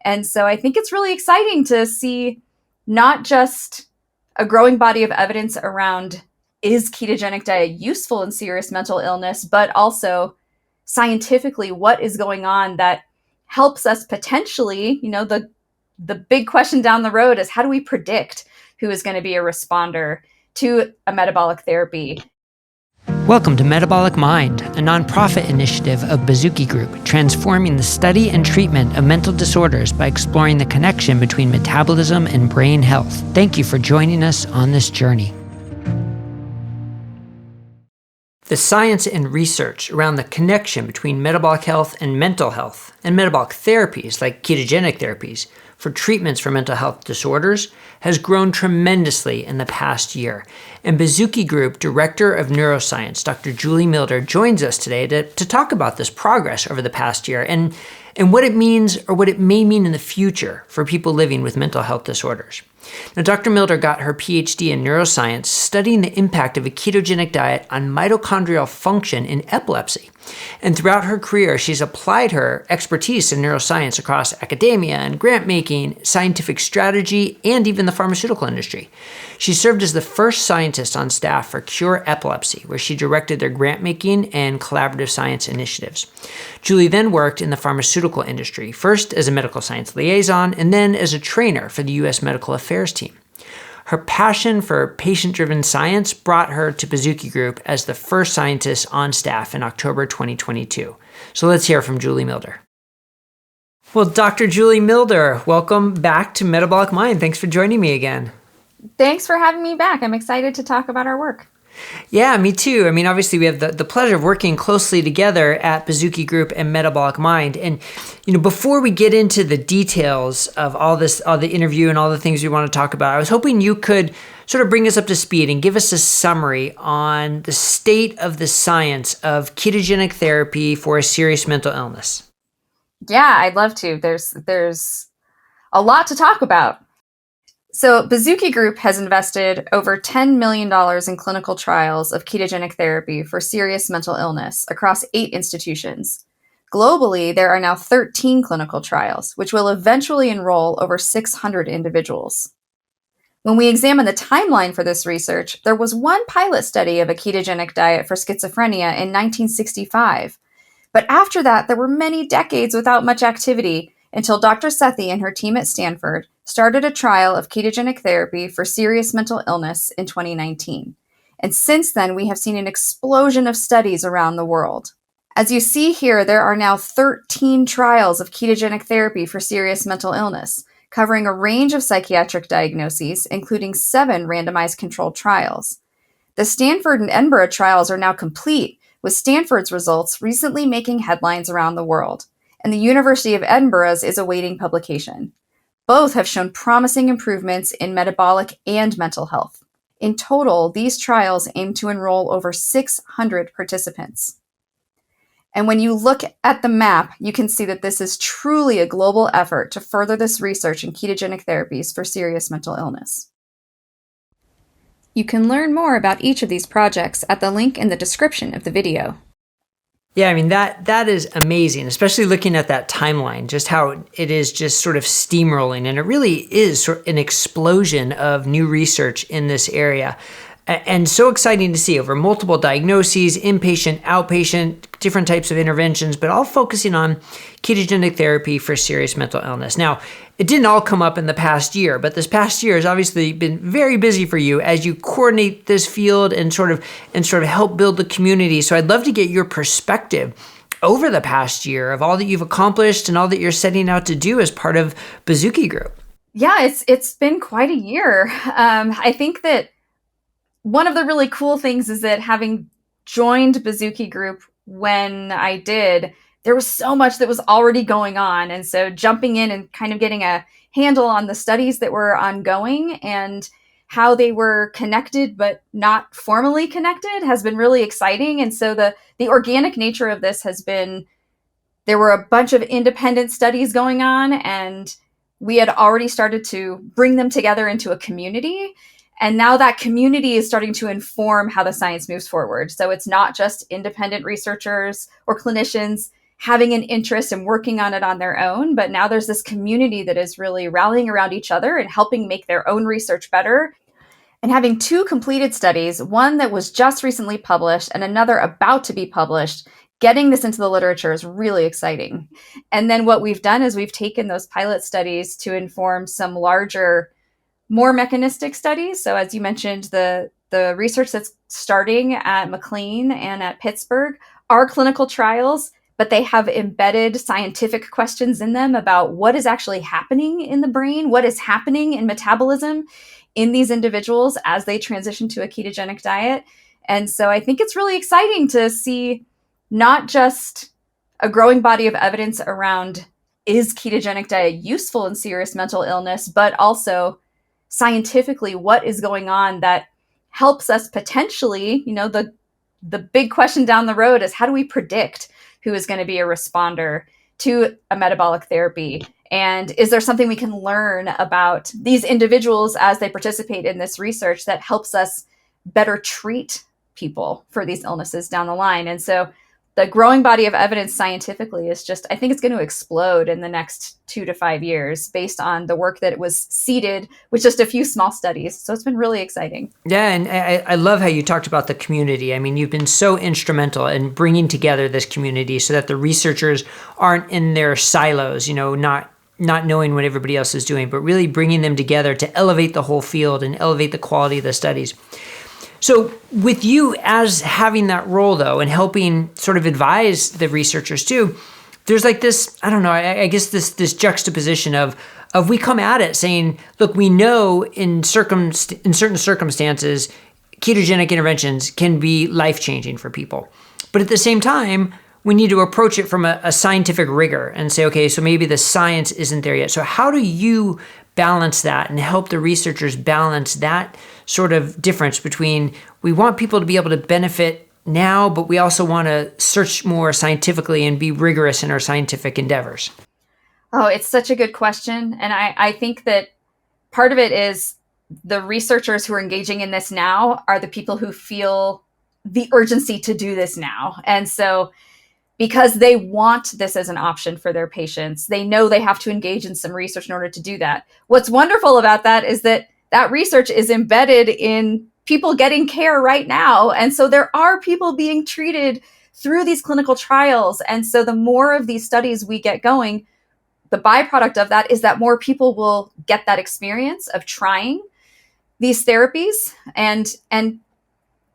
And so I think it's really exciting to see not just a growing body of evidence around is ketogenic diet useful in serious mental illness, but also scientifically what is going on that helps us potentially, the big question down the road is how do we predict who is going to be a responder to a metabolic therapy? Welcome to Metabolic Mind, a nonprofit initiative of Baszucki Group, transforming the study and treatment of mental disorders by exploring the connection between metabolism and brain health. Thank you for joining us on this journey. The science and research around the connection between metabolic health and metabolic therapies like ketogenic therapies for treatments for mental health disorders has grown tremendously in the past year. And Baszucki Group Director of Neuroscience, Dr. Julie Milder, joins us today to talk about this progress over the past year and what it means or what it may mean in the future for people living with mental health disorders. Now, Dr. Milder got her PhD in neuroscience studying the impact of a ketogenic diet on mitochondrial function in epilepsy. And throughout her career, she's applied her expertise in neuroscience across academia and grant making, scientific strategy, and even the pharmaceutical industry. She served as the first scientist on staff for Cure Epilepsy, where she directed their grant making and collaborative science initiatives. Julie then worked in the pharmaceutical industry, first as a medical science liaison and then as a trainer for the U.S. Medical Affairs team. Her passion for patient-driven science brought her to Baszucki Group as the first scientist on staff in October 2022. So let's hear from Julie Milder. Well, Dr. Julie Milder, welcome back to Metabolic Mind. Thanks for joining me again. Thanks for having me back. I'm excited to talk about our work. Yeah, me too. I mean, obviously, we have the pleasure of working closely together at Baszucki Group and Metabolic Mind. And, before we get into the details of all the interview and all the things we want to talk about, I was hoping you could sort of bring us up to speed and give us a summary on the state of the science of ketogenic therapy for a serious mental illness. Yeah, I'd love to. There's a lot to talk about. So Baszucki Group has invested over $10 million in clinical trials of ketogenic therapy for serious mental illness across 8 institutions. Globally, there are now 13 clinical trials, which will eventually enroll over 600 individuals. When we examine the timeline for this research, there was one pilot study of a ketogenic diet for schizophrenia in 1965. But after that, there were many decades without much activity until Dr. Sethi and her team at Stanford started a trial of ketogenic therapy for serious mental illness in 2019. And since then, we have seen an explosion of studies around the world. As you see here, there are now 13 trials of ketogenic therapy for serious mental illness, covering a range of psychiatric diagnoses, including 7 randomized controlled trials. The Stanford and Edinburgh trials are now complete, with Stanford's results recently making headlines around the world, and the University of Edinburgh's is awaiting publication. Both have shown promising improvements in metabolic and mental health. In total, these trials aim to enroll over 600 participants. And when you look at the map, you can see that this is truly a global effort to further this research in ketogenic therapies for serious mental illness. You can learn more about each of these projects at the link in the description of the video. Yeah, I mean, that is amazing, especially looking at that timeline, just how it is just sort of steamrolling. And it really is sort of an explosion of new research in this area. And so exciting to see over multiple diagnoses, inpatient, outpatient, different types of interventions, but all focusing on ketogenic therapy for serious mental illness. Now, it didn't all come up in the past year, but this past year has obviously been very busy for you as you coordinate this field and sort of help build the community. So I'd love to get your perspective over the past year of all that you've accomplished and all that you're setting out to do as part of Baszucki Group. Yeah, it's been quite a year. I think that one of the really cool things is that having joined Baszucki Group when I did, there was so much that was already going on. And so jumping in and kind of getting a handle on the studies that were ongoing and how they were connected but not formally connected has been really exciting. And so the organic nature of this has been, there were a bunch of independent studies going on, and we had already started to bring them together into a community. And now that community is starting to inform how the science moves forward. So it's not just independent researchers or clinicians. having an interest and working on it on their own. But now there's this community that is really rallying around each other and helping make their own research better. And having two completed studies, one that was just recently published and another about to be published, getting this into the literature is really exciting. And then what we've done is we've taken those pilot studies to inform some larger, more mechanistic studies. So as you mentioned, the research that's starting at McLean and at Pittsburgh are clinical trials, but they have embedded scientific questions in them about what is actually happening in the brain, what is happening in metabolism in these individuals as they transition to a ketogenic diet. And so I think it's really exciting to see not just a growing body of evidence around is ketogenic diet useful in serious mental illness, but also scientifically what is going on that helps us potentially, the big question down the road is how do we predict who is going to be a responder to a metabolic therapy? And is there something we can learn about these individuals as they participate in this research that helps us better treat people for these illnesses down the line? And so the growing body of evidence scientifically is just, I think it's going to explode in the next 2 to 5 years based on the work that was seeded with just a few small studies. So it's been really exciting. Yeah, and I love how you talked about the community. I mean, you've been so instrumental in bringing together this community so that the researchers aren't in their silos, not knowing what everybody else is doing, but really bringing them together to elevate the whole field and elevate the quality of the studies. So with you as having that role, though, and helping sort of advise the researchers too, there's like this, I don't know, I guess this juxtaposition of we come at it saying, look, we know in certain circumstances, ketogenic interventions can be life-changing for people. But at the same time, we need to approach it from a scientific rigor and say, okay, so maybe the science isn't there yet. So how do you balance that and help the researchers balance that sort of difference between we want people to be able to benefit now, but we also want to search more scientifically and be rigorous in our scientific endeavors? Oh, it's such a good question. And I think that part of it is the researchers who are engaging in this now are the people who feel the urgency to do this now. And so because they want this as an option for their patients, they know they have to engage in some research in order to do that. What's wonderful about that is that research is embedded in people getting care right now. And so there are people being treated through these clinical trials. And so the more of these studies we get going, the byproduct of that is that more people will get that experience of trying these therapies. And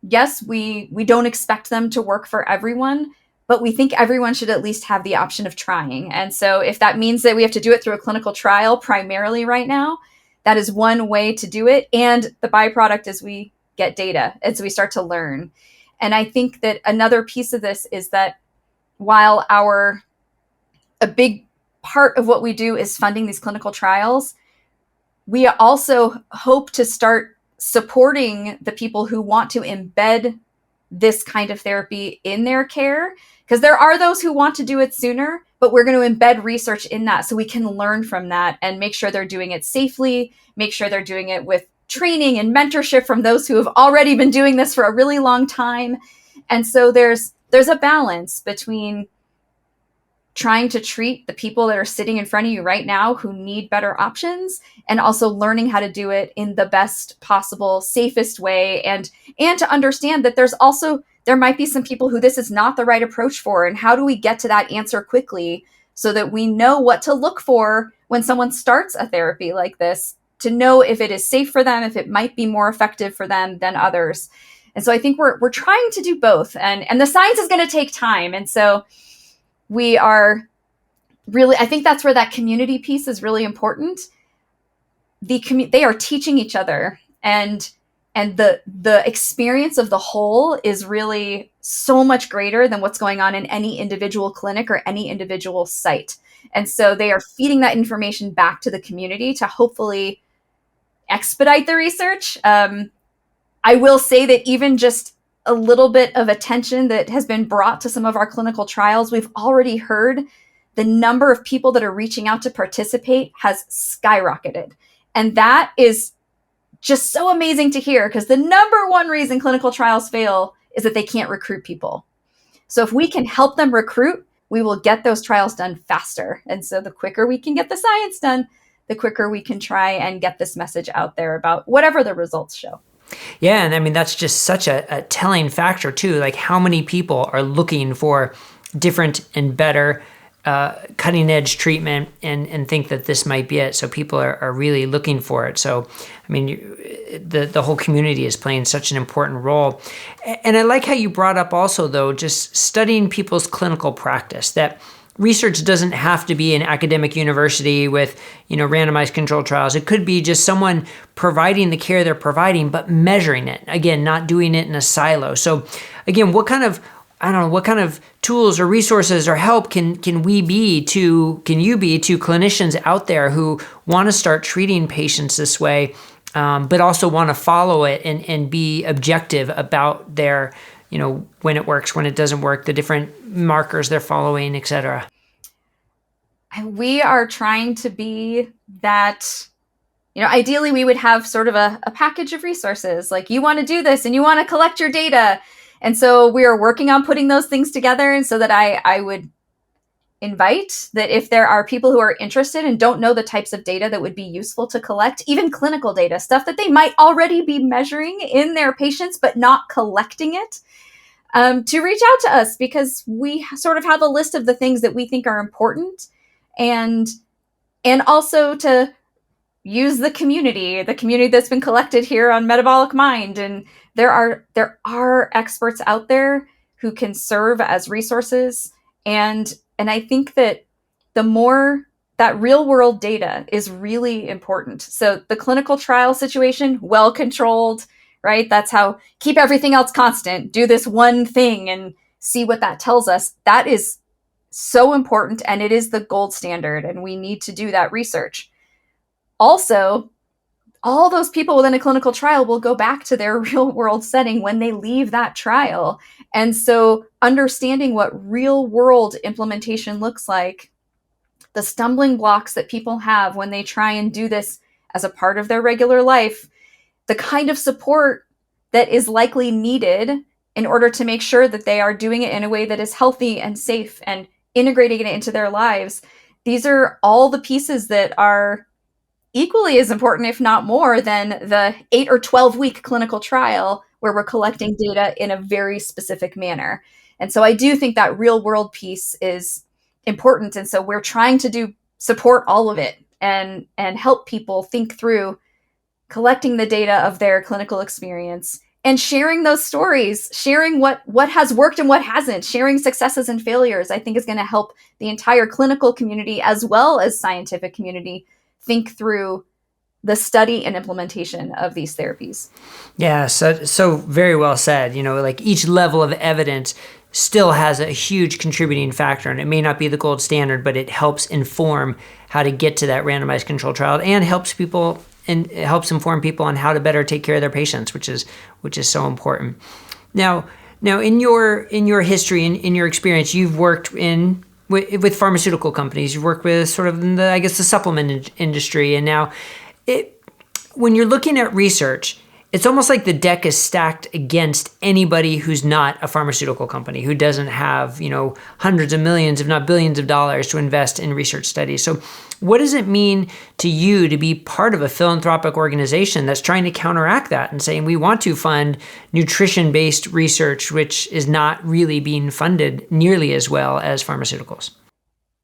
yes, we don't expect them to work for everyone, but we think everyone should at least have the option of trying. And so if that means that we have to do it through a clinical trial primarily right now, that is one way to do it. And the byproduct is we get data as we start to learn. And I think that another piece of this is that while a big part of what we do is funding these clinical trials, we also hope to start supporting the people who want to embed this kind of therapy in their care, because there are those who want to do it sooner, but we're going to embed research in that so we can learn from that and make sure they're doing it safely, make sure they're doing it with training and mentorship from those who have already been doing this for a really long time. And so there's a balance between trying to treat the people that are sitting in front of you right now who need better options, and also learning how to do it in the best possible, safest way, and to understand that there might be some people who this is not the right approach for, and how do we get to that answer quickly so that we know what to look for when someone starts a therapy like this, to know if it is safe for them, if it might be more effective for them than others. And so I think we're trying to do both, and the science is going to take time. And so we are really, I think that's where that community piece is really important. They are teaching each other, and the experience of the whole is really so much greater than what's going on in any individual clinic or any individual site. And so they are feeding that information back to the community to hopefully expedite the research. I will say that even just a little bit of attention that has been brought to some of our clinical trials, we've already heard the number of people that are reaching out to participate has skyrocketed. And that is just so amazing to hear, because the number one reason clinical trials fail is that they can't recruit people. So if we can help them recruit, we will get those trials done faster. And so the quicker we can get the science done, the quicker we can try and get this message out there about whatever the results show. Yeah, and I mean, that's just such a telling factor too, like how many people are looking for different and better cutting edge treatment and think that this might be it. So people are really looking for it. So, I mean, the whole community is playing such an important role. And I like how you brought up also, though, just studying people's clinical practice, that research doesn't have to be an academic university with, randomized controlled trials. It could be just someone providing the care they're providing, but measuring it. Again, not doing it in a silo. So again, what kind of tools or resources or help can you be to clinicians out there who want to start treating patients this way, but also want to follow it and be objective about their, when it works, when it doesn't work, the different markers they're following, et cetera? We are trying to be that, ideally we would have sort of a package of resources. Like, you want to do this and you want to collect your data. And so we are working on putting those things together. And so that I would invite that if there are people who are interested and don't know the types of data that would be useful to collect, even clinical data, stuff that they might already be measuring in their patients, but not collecting it, to reach out to us, because we sort of have a list of the things that we think are important, and also to use the community that's been collected here on Metabolic Mind. And there are experts out there who can serve as resources. And I think that the more that real world data is really important. So the clinical trial situation, well controlled, right? That's how, keep everything else constant, do this one thing and see what that tells us. That is so important, and it is the gold standard, and we need to do that research. Also, all those people within a clinical trial will go back to their real world setting when they leave that trial. And so understanding what real world implementation looks like, the stumbling blocks that people have when they try and do this as a part of their regular life, the kind of support that is likely needed in order to make sure that they are doing it in a way that is healthy and safe and integrating it into their lives. These are all the pieces that are equally as important, if not more, than the 8 or 12-week clinical trial where we're collecting data in a very specific manner. And so I do think that real world piece is important. And so we're trying to support all of it and help people think through collecting the data of their clinical experience and sharing those stories, sharing what has worked and what hasn't, sharing successes and failures, I think is going to help the entire clinical community as well as scientific community think through the study and implementation of these therapies. Yeah, so very well said. Like each level of evidence still has a huge contributing factor, and it may not be the gold standard, but it helps inform how to get to that randomized controlled trial, and helps inform people on how to better take care of their patients, which is so important. Now in your history, in your experience, you've worked with pharmaceutical companies. You've worked with sort of the supplement industry, and now when you're looking at research, it's almost like the deck is stacked against anybody who's not a pharmaceutical company, who doesn't have, hundreds of millions, if not billions of dollars to invest in research studies. So what does it mean to you to be part of a philanthropic organization that's trying to counteract that and saying, we want to fund nutrition-based research, which is not really being funded nearly as well as pharmaceuticals?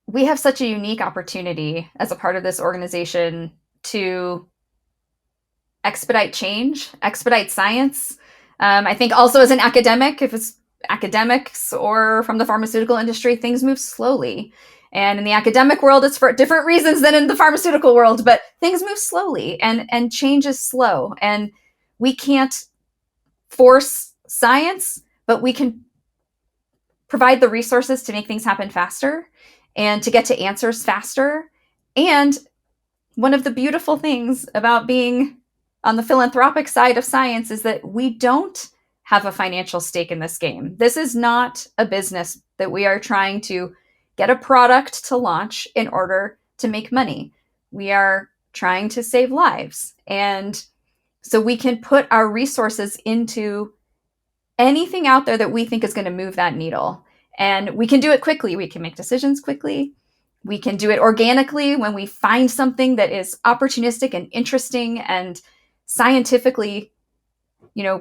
We have such a unique opportunity as a part of this organization to expedite change, expedite science. I think also as an academic, if it's academics or from the pharmaceutical industry, things move slowly. And in the academic world, it's for different reasons than in the pharmaceutical world, but things move slowly and change is slow. And we can't force science, but we can provide the resources to make things happen faster and to get to answers faster. And one of the beautiful things about being on the philanthropic side of science is that we don't have a financial stake in this game. This is not a business that we are trying to get a product to launch in order to make money. We are trying to save lives. And so we can put our resources into anything out there that we think is going to move that needle. And we can do it quickly. We can make decisions quickly. We can do it organically when we find something that is opportunistic and interesting and scientifically,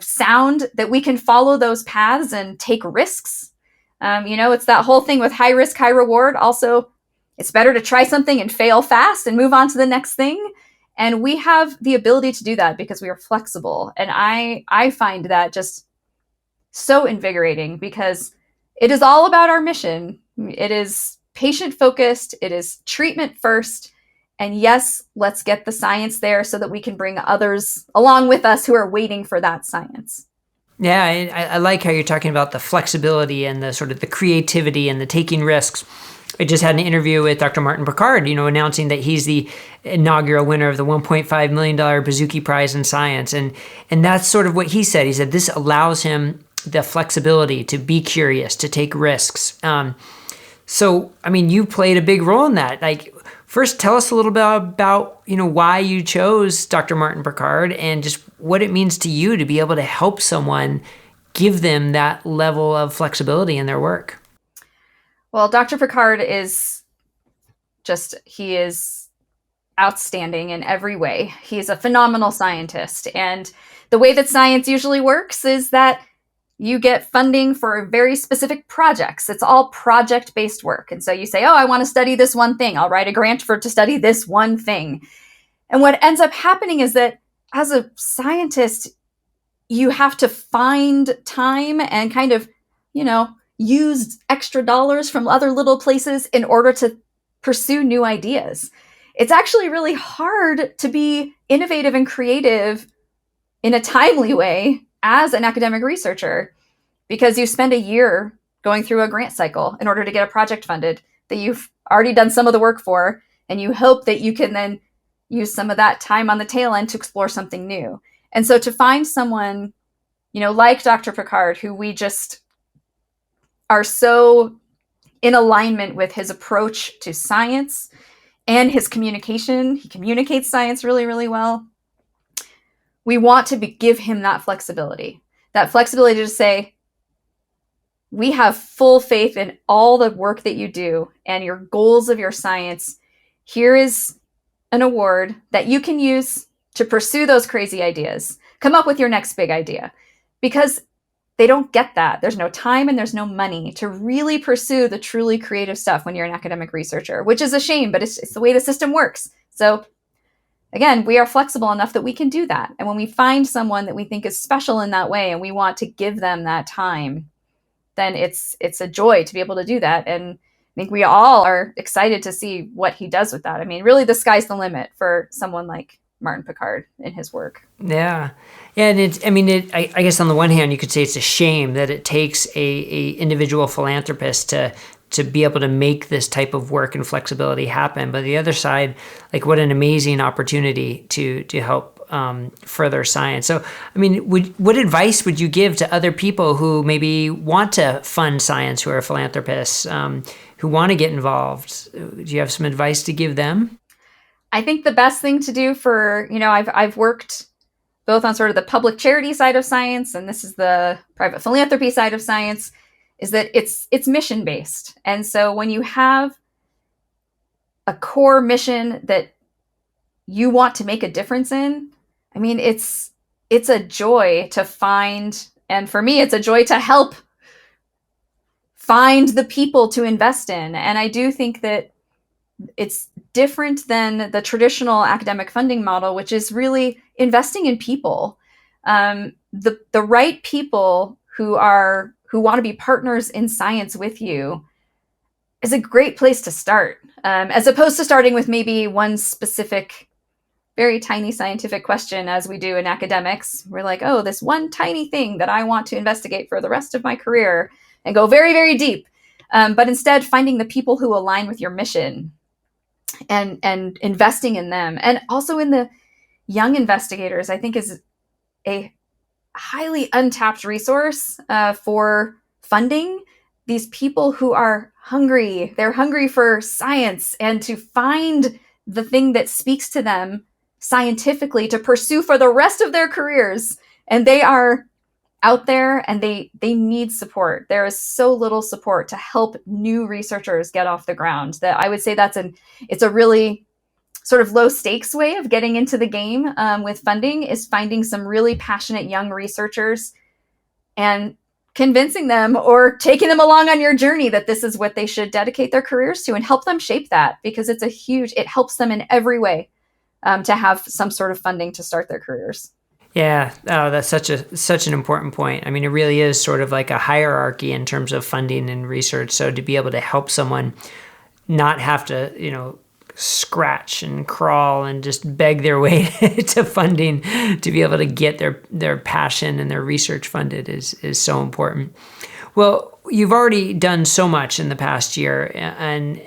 sound, that we can follow those paths and take risks. It's that whole thing with high risk, high reward. Also, it's better to try something and fail fast and move on to the next thing. And we have the ability to do that because we are flexible. And I find that just so invigorating, because it is all about our mission. It is patient focused. It is treatment first. And yes, let's get the science there so that we can bring others along with us who are waiting for that science. Yeah, I like how you're talking about the flexibility and the sort of the creativity and the taking risks. I just had an interview with Dr. Martin Picard, announcing that he's the inaugural winner of the $1.5 million Baszucki Prize in Science. And that's sort of what he said. He said this allows him the flexibility to be curious, to take risks. So, you played a big role in that. Like, first, tell us a little bit about, why you chose Dr. Martin Picard and just what it means to you to be able to help someone, give them that level of flexibility in their work. Well, Dr. Picard he is outstanding in every way. He's a phenomenal scientist. And the way that science usually works is that you get funding for very specific projects. It's all project-based work. And so you say, I want to study this one thing. I'll write a grant to study this one thing. And what ends up happening is that as a scientist, you have to find time and kind of, use extra dollars from other little places in order to pursue new ideas. It's actually really hard to be innovative and creative in a timely way as an academic researcher, because you spend a year going through a grant cycle in order to get a project funded that you've already done some of the work for, and you hope that you can then use some of that time on the tail end to explore something new. And so to find someone, like Dr. Picard, who we just are so in alignment with his approach to science and his communication, he communicates science really, really well. We want to give him that flexibility to say, we have full faith in all the work that you do and your goals of your science. Here is an award that you can use to pursue those crazy ideas. Come up with your next big idea, because they don't get that. There's no time and there's no money to really pursue the truly creative stuff when you're an academic researcher, which is a shame, but it's the way the system works. So again, we are flexible enough that we can do that. And when we find someone that we think is special in that way and we want to give them that time, then it's a joy to be able to do that. And I think we all are excited to see what he does with that. Really, the sky's the limit for someone like Martin Picard in his work. Yeah. And I guess on the one hand, you could say it's a shame that it takes a individual philanthropist to be able to make this type of work and flexibility happen. But the other side, like, what an amazing opportunity to help further science. So, what advice would you give to other people who maybe want to fund science, who are philanthropists, who want to get involved? Do you have some advice to give them? I think the best thing to do for, I've worked both on sort of the public charity side of science, and this is the private philanthropy side of science, is that it's mission based. And so when you have a core mission that you want to make a difference in, it's a joy to find, and for me, it's a joy to help find the people to invest in. And I do think that it's different than the traditional academic funding model, which is really investing in people. The right people who want to be partners in science with you is a great place to start, as opposed to starting with maybe one specific, very tiny scientific question, as we do in academics. We're like, this one tiny thing that I want to investigate for the rest of my career, and go very, very deep. But instead, finding the people who align with your mission and investing in them. And also in the young investigators, I think is a highly untapped resource for funding. These people who are hungry, they're hungry for science and to find the thing that speaks to them scientifically to pursue for the rest of their careers. And they are out there, and they need support. There is so little support to help new researchers get off the ground that I would say it's a really sort of low stakes way of getting into the game with funding, is finding some really passionate young researchers and convincing them or taking them along on your journey that this is what they should dedicate their careers to, and help them shape that, because it helps them in every way to have some sort of funding to start their careers. Yeah, oh, that's such an important point. I mean, it really is sort of like a hierarchy in terms of funding and research. So to be able to help someone not have to, scratch and crawl and just beg their way to funding to be able to get their passion and their research funded is so important. Well, you've already done so much in the past year and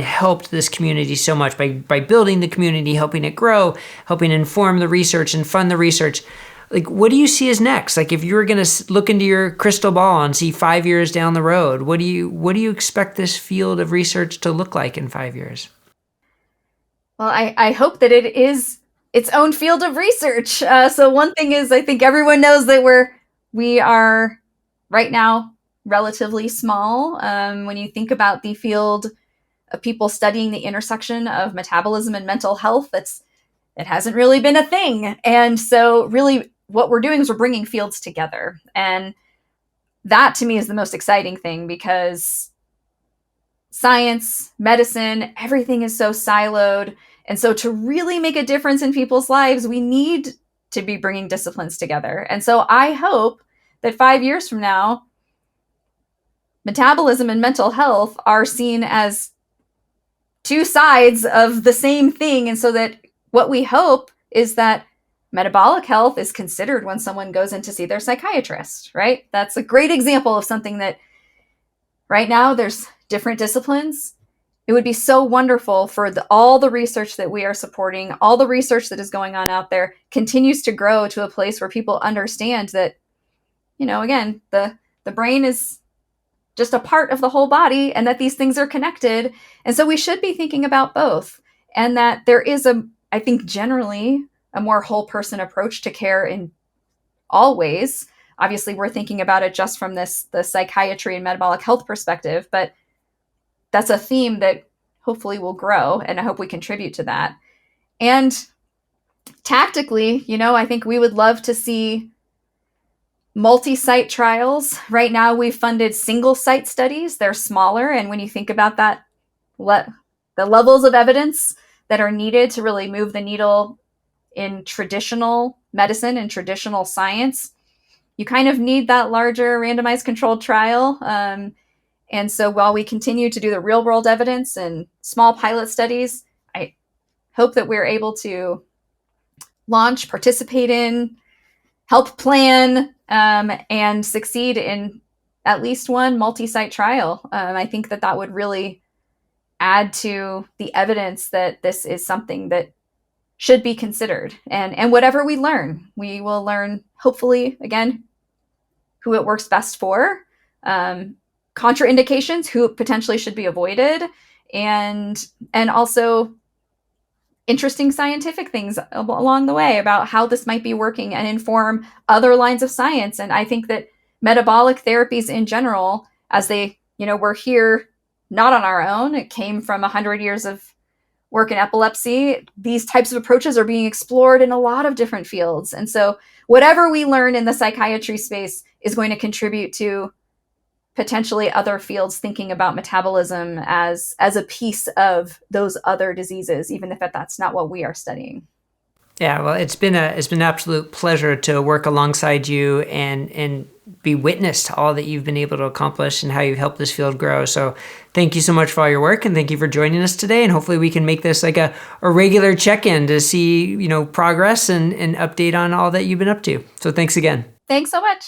helped this community so much by building the community, helping it grow, helping inform the research and fund the research. Like, what do you see as next? Like, if you were going to look into your crystal ball and see 5 years down the road, what do you expect this field of research to look like in 5 years? Well, I hope that it is its own field of research. So one thing is, I think everyone knows that we are right now relatively small. When you think about the field of people studying the intersection of metabolism and mental health, it hasn't really been a thing. And so really what we're doing is we're bringing fields together. And that to me is the most exciting thing, because science, medicine, everything is so siloed. And so to really make a difference in people's lives, we need to be bringing disciplines together. And so I hope that 5 years from now, metabolism and mental health are seen as two sides of the same thing. And so that what we hope is that metabolic health is considered when someone goes in to see their psychiatrist, right? That's a great example of something that right now there's different disciplines. It would be so wonderful for all the research that we are supporting, all the research that is going on out there continues to grow to a place where people understand that, again, the brain is just a part of the whole body, and that these things are connected. And so we should be thinking about both, and that there is I think generally a more whole person approach to care in all ways. Obviously, we're thinking about it just from the psychiatry and metabolic health perspective, but that's a theme that hopefully will grow, and I hope we contribute to that. And tactically, I think we would love to see multi-site trials. Right now, we've funded single-site studies. They're smaller, and when you think about that, the levels of evidence that are needed to really move the needle in traditional medicine and traditional science, you kind of need that larger randomized controlled trial. And so while we continue to do the real world evidence and small pilot studies, I hope that we're able to launch, participate in, help plan, and succeed in at least one multi-site trial. I think that would really add to the evidence that this is something that should be considered. And whatever we will learn, hopefully, again, who it works best for, contraindications, who potentially should be avoided, and also interesting scientific things along the way about how this might be working and inform other lines of science. And I think that metabolic therapies in general, as we're here not on our own, it came from 100 years of work in epilepsy. These types of approaches are being explored in a lot of different fields. And so whatever we learn in the psychiatry space is going to contribute to potentially other fields thinking about metabolism as a piece of those other diseases, even if that's not what we are studying. Yeah, well, it's been an absolute pleasure to work alongside you and be witness to all that you've been able to accomplish and how you've helped this field grow. So thank you so much for all your work, and thank you for joining us today. And hopefully we can make this like a regular check-in to see, progress and update on all that you've been up to. So thanks again. Thanks so much.